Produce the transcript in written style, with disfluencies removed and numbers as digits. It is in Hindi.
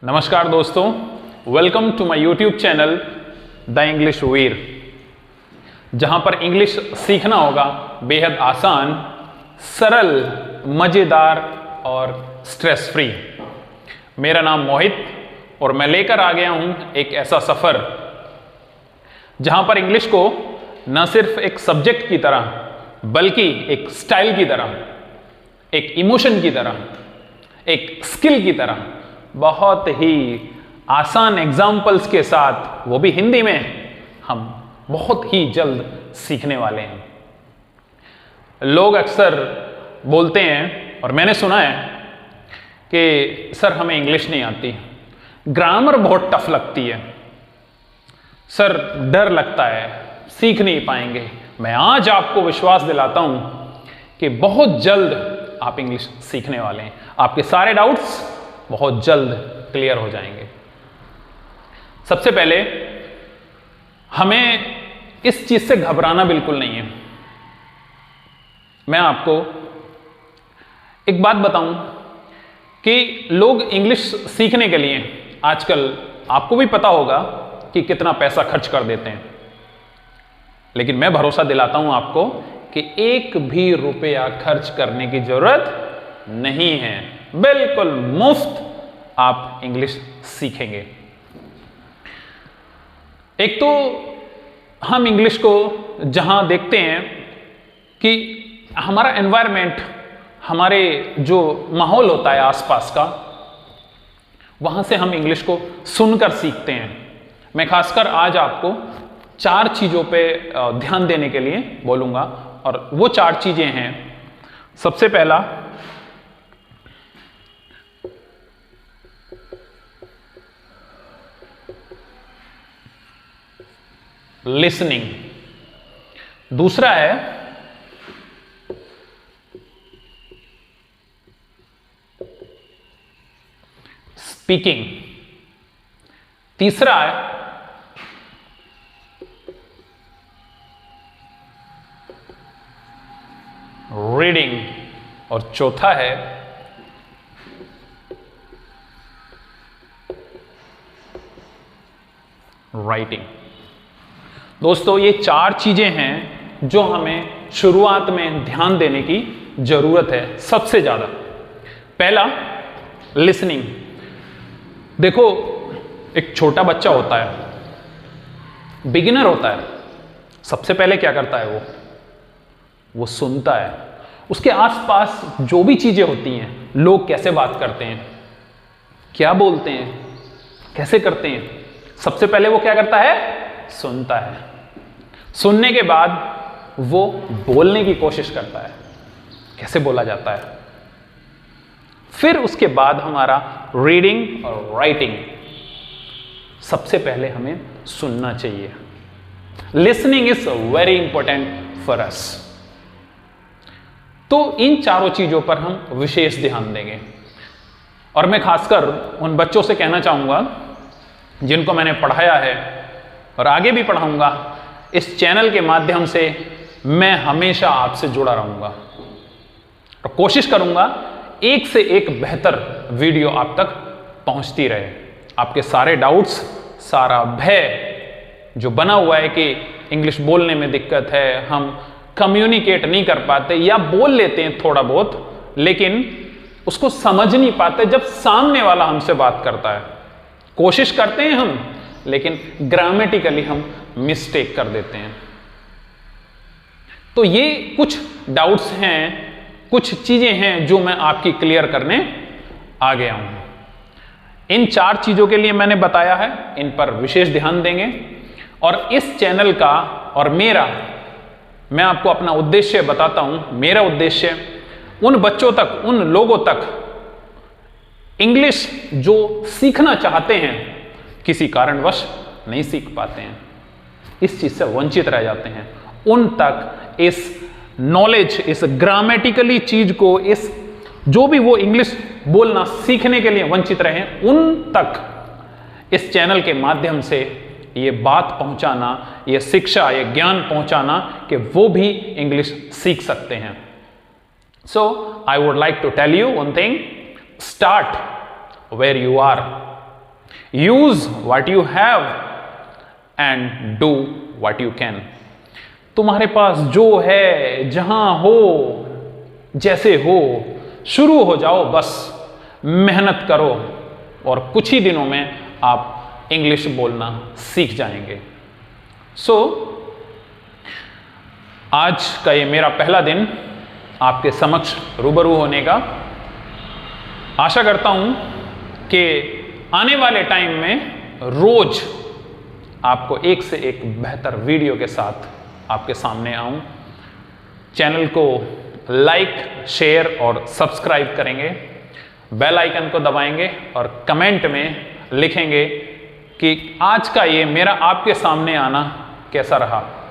नमस्कार दोस्तों, welcome to my YouTube channel the English Veer, जहां पर इंग्लिश सीखना होगा बेहद आसान, सरल, मज़ेदार और स्ट्रेस फ्री। मेरा नाम मोहित और मैं लेकर आ गया हूं एक ऐसा सफ़र जहां पर इंग्लिश को न सिर्फ एक सब्जेक्ट की तरह बल्कि एक स्टाइल की तरह, एक इमोशन की तरह, एक स्किल की तरह बहुत ही आसान एग्जाम्पल्स के साथ, वो भी हिंदी में, हम बहुत ही जल्द सीखने वाले हैं। लोग अक्सर बोलते हैं और मैंने सुना है कि सर हमें इंग्लिश नहीं आती, ग्रामर बहुत टफ लगती है, सर डर लगता है, सीख नहीं पाएंगे। मैं आज आपको विश्वास दिलाता हूं कि बहुत जल्द आप इंग्लिश सीखने वाले हैं। आपके सारे डाउट्स बहुत जल्द क्लियर हो जाएंगे। सबसे पहले हमें इस चीज से घबराना बिल्कुल नहीं है। मैं आपको एक बात बताऊं कि लोग इंग्लिश सीखने के लिए आजकल, आपको भी पता होगा कि कितना पैसा खर्च कर देते हैं, लेकिन मैं भरोसा दिलाता हूं आपको कि एक भी रुपया खर्च करने की जरूरत नहीं है। बिल्कुल मुफ्त आप इंग्लिश सीखेंगे। एक तो हम इंग्लिश को जहां देखते हैं कि हमारा एनवायरनमेंट, हमारे जो माहौल होता है आसपास का, वहां से हम इंग्लिश को सुनकर सीखते हैं। मैं खासकर आज आपको 4 चीजों पे ध्यान देने के लिए बोलूंगा, और वो 4 चीजें हैं। सबसे पहला, लिसनिंग। दूसरा है स्पीकिंग। तीसरा है रीडिंग, और चौथा है राइटिंग। दोस्तों, ये 4 चीजें हैं जो हमें शुरुआत में ध्यान देने की जरूरत है सबसे ज्यादा। पहला, लिसनिंग। देखो, एक छोटा बच्चा होता है, बिगिनर होता है, सबसे पहले क्या करता है? वो सुनता है। उसके आसपास जो भी चीजें होती हैं, लोग कैसे बात करते हैं, क्या बोलते हैं, कैसे करते हैं, सबसे पहले वो क्या करता है? सुनता है। सुनने के बाद वो बोलने की कोशिश करता है, कैसे बोला जाता है। फिर उसके बाद हमारा रीडिंग और राइटिंग। सबसे पहले हमें सुनना चाहिए। Listening is very important for us. तो इन चारों चीजों पर हम विशेष ध्यान देंगे, और मैं खासकर उन बच्चों से कहना चाहूंगा जिनको मैंने पढ़ाया है और आगे भी पढ़ाऊंगा। इस चैनल के माध्यम से मैं हमेशा आपसे जुड़ा रहूंगा और कोशिश करूंगा एक से एक बेहतर वीडियो आप तक पहुंचती रहे। आपके सारे डाउट्स, सारा भय जो बना हुआ है कि इंग्लिश बोलने में दिक्कत है, हम कम्युनिकेट नहीं कर पाते, या बोल लेते हैं थोड़ा बहुत लेकिन उसको समझ नहीं पाते जब सामने वाला हमसे बात करता है। कोशिश करते हैं हम, लेकिन ग्रामेटिकली हम मिस्टेक कर देते हैं। तो ये कुछ डाउट्स हैं, कुछ चीजें हैं जो मैं आपकी क्लियर करने आ गया हूं। इन 4 चीजों के लिए मैंने बताया है, इन पर विशेष ध्यान देंगे। और इस चैनल का और मेरा, मैं आपको अपना उद्देश्य बताता हूं। मेरा उद्देश्य उन बच्चों तक, उन लोगों तक इंग्लिश जो सीखना चाहते हैं, किसी कारणवश नहीं सीख पाते हैं, इस चीज से वंचित रह जाते हैं, उन तक इस नॉलेज, इस ग्रामेटिकली चीज को, इस जो भी वो इंग्लिश बोलना सीखने के लिए वंचित रहे, उन तक इस चैनल के माध्यम से ये बात पहुंचाना, ये शिक्षा, ये ज्ञान पहुंचाना कि वो भी इंग्लिश सीख सकते हैं। So I would like to tell you one thing, start where you are use what you have and do what you can. तुम्हारे पास जो है, जहां हो, जैसे हो, शुरू हो जाओ, बस मेहनत करो और कुछ ही दिनों में आप इंग्लिश बोलना सीख जाएंगे। सो आज का ये मेरा पहला दिन आपके समक्ष रूबरू होने का। आशा करता हूं कि आने वाले टाइम में रोज आपको एक से एक बेहतर वीडियो के साथ आपके सामने आऊं। चैनल को लाइक, शेयर और सब्सक्राइब करेंगे, बेल आइकन को दबाएंगे और कमेंट में लिखेंगे कि आज का ये मेरा आपके सामने आना कैसा रहा।